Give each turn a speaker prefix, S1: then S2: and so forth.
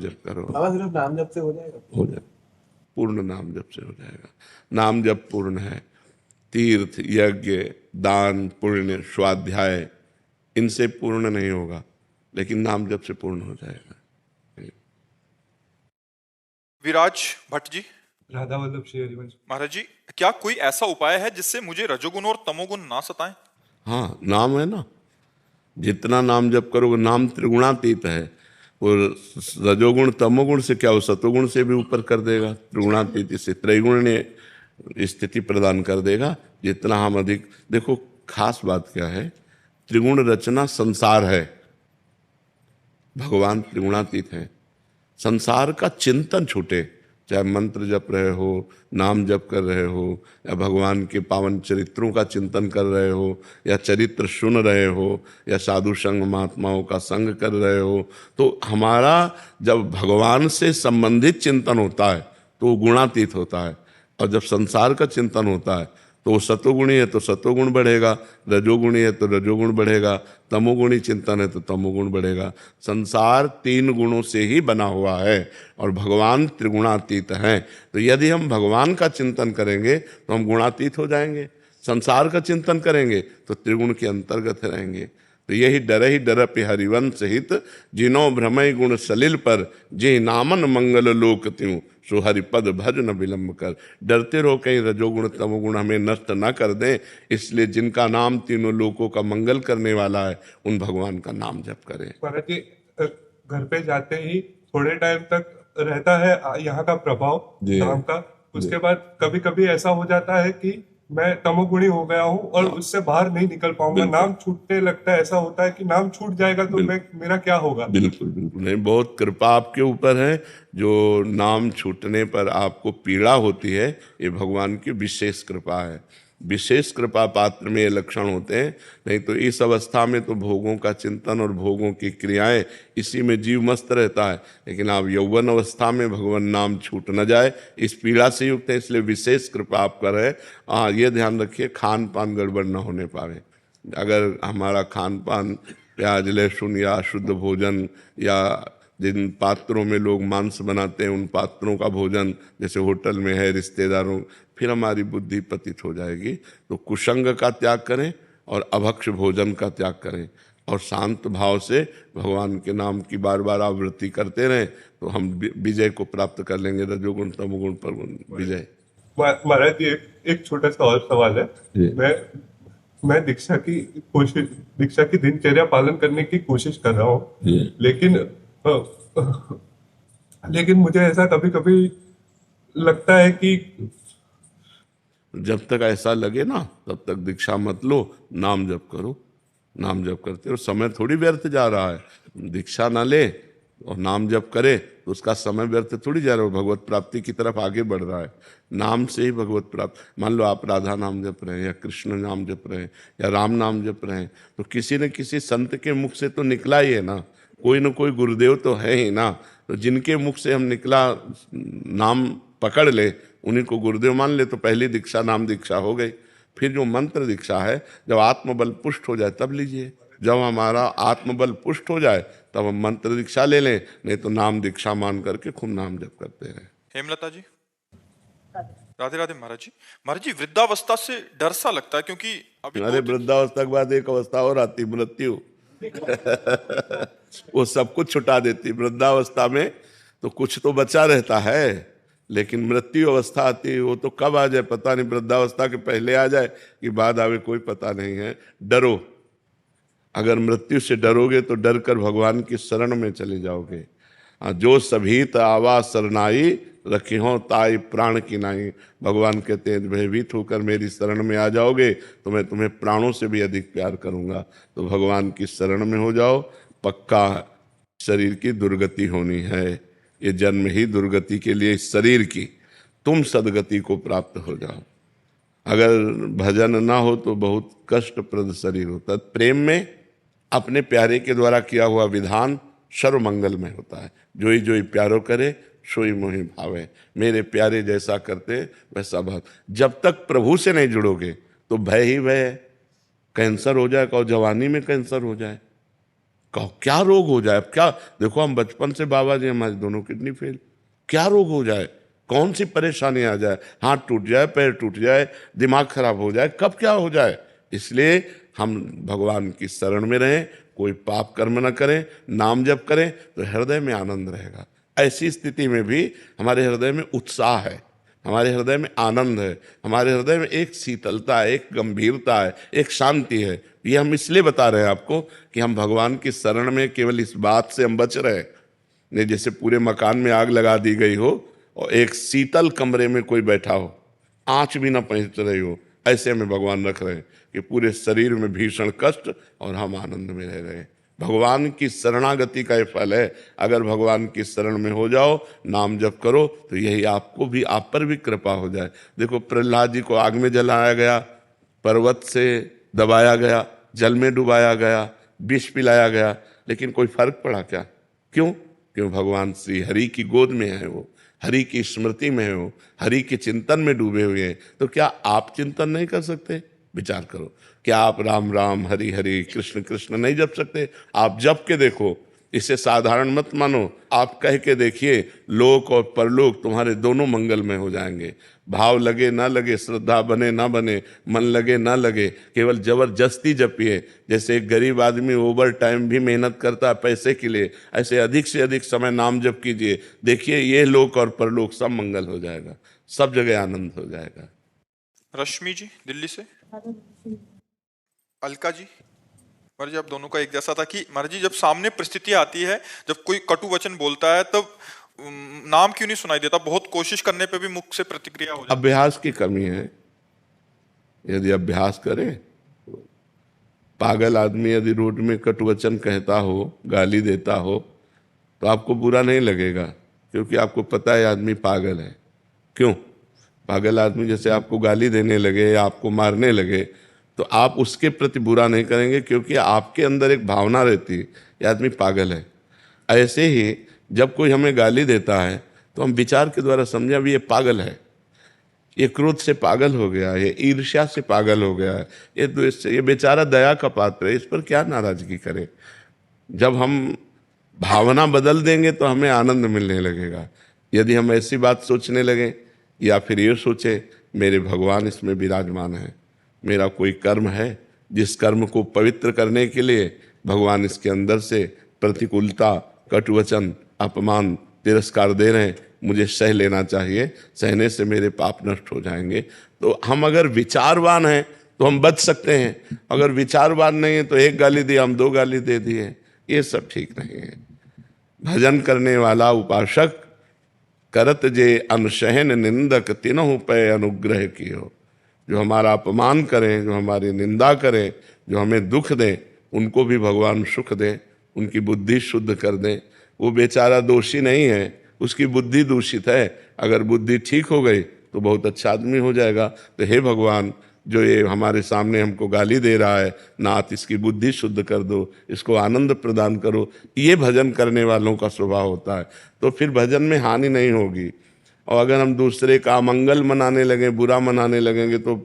S1: जप करो,
S2: बाबा सिर्फ नाम जप से हो जाएगा?
S1: हो जाए, पूर्ण नाम जप से हो जाएगा। नाम जप पूर्ण है। तीर्थ, यज्ञ, दान, पुण्य, स्वाध्याय, इनसे पूर्ण नहीं होगा, लेकिन नाम जप से पूर्ण हो जाएगा।
S3: विराज भट्ट जी,
S2: राधा वल्लभ श्री हरिवंश
S3: महाराज जी, क्या कोई ऐसा उपाय है जिससे मुझे रजोगुण और तमोगुण ना सताएं?
S1: हाँ, नाम है ना, जितना नाम जप करोगे, नाम त्रिगुणातीत है। वो रजोगुण तमोगुण से क्या, वो सतोगुण से भी ऊपर कर देगा, त्रिगुणातीत से त्रैगुण्य स्थिति प्रदान कर देगा। जितना हम अधिक, देखो खास बात क्या है, त्रिगुण रचना संसार है, भगवान त्रिगुणातीत है। संसार का चिंतन छूटे, चाहे मंत्र जप रहे हो, नाम जप कर रहे हो, या भगवान के पावन चरित्रों का चिंतन कर रहे हो, या चरित्र सुन रहे हो, या साधु संग महात्माओं का संग कर रहे हो, तो हमारा जब भगवान से संबंधित चिंतन होता है तो वो गुणातीत होता है। और जब संसार का चिंतन होता है तो वो सतोगुणी है तो सतोगुण बढ़ेगा, रजोगुणी है तो रजोगुण बढ़ेगा, तमोगुणी चिंतन है तो तमोगुण बढ़ेगा। संसार 3 गुणों से ही बना हुआ है और भगवान त्रिगुणातीत हैं। तो यदि हम भगवान का चिंतन करेंगे तो हम गुणातीत हो जाएंगे, संसार का चिंतन करेंगे तो त्रिगुण के अंतर्गत रहेंगे। तो यही डर पे हरिवंश हित, जिनो भ्रमय गुण सलिल पर, जे नामन मंगल लोक त्यों, सो हरिपद भज न विलंब कर। डरते रहो कहीं रजोगुण तमोगुण हमें नष्ट न कर दें, इसलिए जिनका नाम तीनों लोकों का मंगल करने वाला है उन भगवान का नाम जप करें।
S2: महाराज जी, घर पे जाते ही थोड़े टाइम तक रहता है यहाँ का प्रभाव
S1: जी।
S2: नाम का, उसके बाद कभी कभी ऐसा हो जाता है कि मैं तमोगुणी हो गया हूँ और उससे बाहर नहीं निकल पाऊंगा,
S1: बिल्कुल।
S2: नाम छूटने लगता है। ऐसा होता है कि नाम छूट जाएगा तो मेरा क्या होगा?
S1: बिल्कुल बिल्कुल नहीं, बहुत कृपा आपके ऊपर है। जो नाम छूटने पर आपको पीड़ा होती है, ये भगवान की विशेष कृपा है। विशेष कृपा पात्र में ये लक्षण होते हैं, नहीं तो इस अवस्था में तो भोगों का चिंतन और भोगों की क्रियाएं, इसी में जीव मस्त रहता है। लेकिन आप यौवन अवस्था में भगवान नाम छूट न जाए, इस पीड़ा से युक्त है, इसलिए विशेष कृपा आप कर रहे। हाँ, ये ध्यान रखिए खान पान गड़बड़ न होने पावे। अगर हमारा खान पान प्याज लहसुन या शुद्ध भोजन, या जिन पात्रों में लोग मांस बनाते हैं उन पात्रों का भोजन जैसे होटल में है, रिश्तेदारों, फिर हमारी बुद्धि पतित हो जाएगी। तो कुसंग का त्याग करें और अभक्ष भोजन का त्याग करें, और शांत भाव से भगवान के नाम की बार बार आवृत्ति करते रहें, तो हम विजय को प्राप्त कर लेंगे, रजोगुण तमोगुण पर विजय।
S2: महाराज जी, एक छोटा सा और सवाल है। मैं दीक्षा की दिनचर्या पालन करने की कोशिश कर रहा हूँ, लेकिन मुझे ऐसा कभी कभी लगता है कि
S1: जब तक ऐसा लगे ना तब तक दीक्षा मत लो, नाम जप करो। नाम जप करते हो समय थोड़ी व्यर्थ जा रहा है। दीक्षा ना ले और नाम जप करे तो उसका समय व्यर्थ थोड़ी जा रहा है, भगवत प्राप्ति की तरफ आगे बढ़ रहा है। नाम से ही भगवत प्राप्त, मान लो आप राधा नाम जप रहे हैं या कृष्ण नाम जप रहे हैं या राम नाम जप रहे हैं, तो किसी न किसी संत के मुख से तो निकला ही है ना, कोई न कोई गुरुदेव तो है ही ना। तो जिनके मुख से हम निकला नाम पकड़ ले, उन्हीं को गुरुदेव मान ले, तो पहली दीक्षा नाम दीक्षा हो गई। फिर जो मंत्र दीक्षा है, जब आत्मबल पुष्ट हो जाए तब लीजिए। जब हमारा आत्मबल पुष्ट हो जाए तब हम मंत्र दीक्षा ले लें, नहीं तो नाम दीक्षा मान करके खूब नाम जप करते हैं।
S3: हेमलता जी, राधे राधे। महाराज जी, वृद्धावस्था से डर सा लगता है, क्योंकि अभी
S1: अरे वृद्धावस्था के बाद एक अवस्था और आती, मृत्यु। वो सब कुछ छुटा देती। वृद्धावस्था में तो कुछ तो बचा रहता है, लेकिन मृत्यु अवस्था आती है, वो तो कब आ जाए पता नहीं। वृद्धावस्था के पहले आ जाए कि बाद आवे कोई पता नहीं है। डरो, अगर मृत्यु से डरोगे तो डर कर भगवान की शरण में चले जाओगे। जो सभीत आवा शरणाई, रखी हो ताई प्राण की नाई। भगवान कहते हैं भयभीत होकर मेरी शरण में आ जाओगे तो मैं तुम्हें प्राणों से भी अधिक प्यार करूंगा। तो भगवान की शरण में हो जाओ, पक्का शरीर की दुर्गति होनी है। ये जन्म ही दुर्गति के लिए इस शरीर की, तुम सदगति को प्राप्त हो जाओ। अगर भजन ना हो तो बहुत कष्टप्रद शरीर होता है। प्रेम में अपने प्यारे के द्वारा किया हुआ विधान सर्वमंगल में होता है। जोई जोई प्यारो करे सोई मोहि भावे। मेरे प्यारे जैसा करते वैसा भाव। जब तक प्रभु से नहीं जुड़ोगे तो भय ही भय है। कैंसर हो जाए और जवानी में कैंसर हो जाए, क्या रोग हो जाए, क्या देखो हम बचपन से बाबा जी हमारी दोनों किडनी फेल, क्या रोग हो जाए, कौन सी परेशानी आ जाए, हाथ टूट जाए, पैर टूट जाए, दिमाग खराब हो जाए, कब क्या हो जाए। इसलिए हम भगवान की शरण में रहें, कोई पाप कर्म न करें, नाम जप करें तो हृदय में आनंद रहेगा। ऐसी स्थिति में भी हमारे हृदय में उत्साह है, हमारे हृदय में आनंद है, हमारे हृदय में एक शीतलता है, एक गंभीरता है, एक शांति है। ये हम इसलिए बता रहे हैं आपको कि हम भगवान की शरण में केवल इस बात से हम बच रहे नहीं, जैसे पूरे मकान में आग लगा दी गई हो और एक शीतल कमरे में कोई बैठा हो, आंच भी ना पहुंच रही हो, ऐसे हमें भगवान रख रहे हैं कि पूरे शरीर में भीषण कष्ट और हम आनंद में रह रहे हैं। भगवान की शरणागति का ये फल है। अगर भगवान की शरण में हो जाओ, नाम जप करो, तो यही आपको भी, आप पर भी कृपा हो जाए। देखो प्रहलाद जी को आग में जलाया गया, पर्वत से दबाया गया, जल में डुबाया गया, विष पिलाया गया, लेकिन कोई फर्क पड़ा क्या? क्यों? क्यों भगवान श्री हरि की गोद में है, वो हरि की स्मृति में है, वो हरि के चिंतन में डूबे हुए हैं। तो क्या आप चिंतन नहीं कर सकते? विचार करो, क्या आप राम राम हरि हरि कृष्ण कृष्ण नहीं जप सकते? आप जप के देखो, इसे साधारण मत मानो, आप कह के देखिए, लोक और परलोक तुम्हारे दोनों मंगलमय हो जाएंगे। भाव लगे ना लगे, श्रद्धा बने ना बने, मन लगे ना लगे, केवल जबरदस्ती जपिए। जैसे एक गरीब आदमी ओवर टाइम भी मेहनत करता है पैसे के लिए, ऐसे अधिक से अधिक समय नाम जप कीजिए, देखिए ये लोक और परलोक सब मंगल हो जाएगा, सब जगह आनंद हो जाएगा।
S3: रश्मि जी दिल्ली से। अलका जी। महाराज जी आप दोनों का एक जैसा था कि महाराज जी जब सामने परिस्थिति आती है, जब कोई कटु वचन बोलता है, तब नाम क्यों नहीं सुनाई देता? बहुत कोशिश करने पे भी मुख से प्रतिक्रिया हो जाती है।
S1: अभ्यास की कमी है। यदि अभ्यास करें, पागल आदमी यदि रोड में कटु वचन कहता हो, गाली देता हो, तो आपको बुरा नहीं लगेगा, क्योंकि आपको पता है आदमी पागल है। क्यों? पागल आदमी जैसे आपको गाली देने लगे या आपको मारने लगे, तो आप उसके प्रति बुरा नहीं करेंगे, क्योंकि आपके अंदर एक भावना रहती है ये आदमी पागल है। ऐसे ही जब कोई हमें गाली देता है तो हम विचार के द्वारा समझे अभी ये पागल है, ये क्रोध से पागल हो गया, ये ईर्ष्या से पागल हो गया है, ये द्वेष से, ये बेचारा दया का पात्र है, इस पर क्या नाराजगी करें। जब हम भावना बदल देंगे तो हमें आनंद मिलने लगेगा। यदि हम ऐसी बात सोचने लगें, या फिर ये सोचे मेरे भगवान इसमें विराजमान है, मेरा कोई कर्म है जिस कर्म को पवित्र करने के लिए भगवान इसके अंदर से प्रतिकूलता, कटुवचन, अपमान, तिरस्कार दे रहे हैं, मुझे सह लेना चाहिए, सहने से मेरे पाप नष्ट हो जाएंगे। तो हम अगर विचारवान हैं तो हम बच सकते हैं, अगर विचारवान नहीं है तो एक गाली दी हम 2 गाली दे दिए, ये सब ठीक नहीं है। भजन करने वाला उपासक करत जे अनशहन निंदक तिनहु पे अनुग्रह कियो। जो हमारा अपमान करें, जो हमारी निंदा करें, जो हमें दुख दें, उनको भी भगवान सुख दें, उनकी बुद्धि शुद्ध कर दें। वो बेचारा दोषी नहीं है, उसकी बुद्धि दूषित है, अगर बुद्धि ठीक हो गई तो बहुत अच्छा आदमी हो जाएगा। तो हे भगवान, जो ये हमारे सामने हमको गाली दे रहा है, नाथ इसकी बुद्धि शुद्ध कर दो, इसको आनंद प्रदान करो। ये भजन करने वालों का स्वभाव होता है। तो फिर भजन में हानि नहीं होगी। और अगर हम दूसरे का मंगल मनाने लगें, बुरा मनाने लगेंगे, तो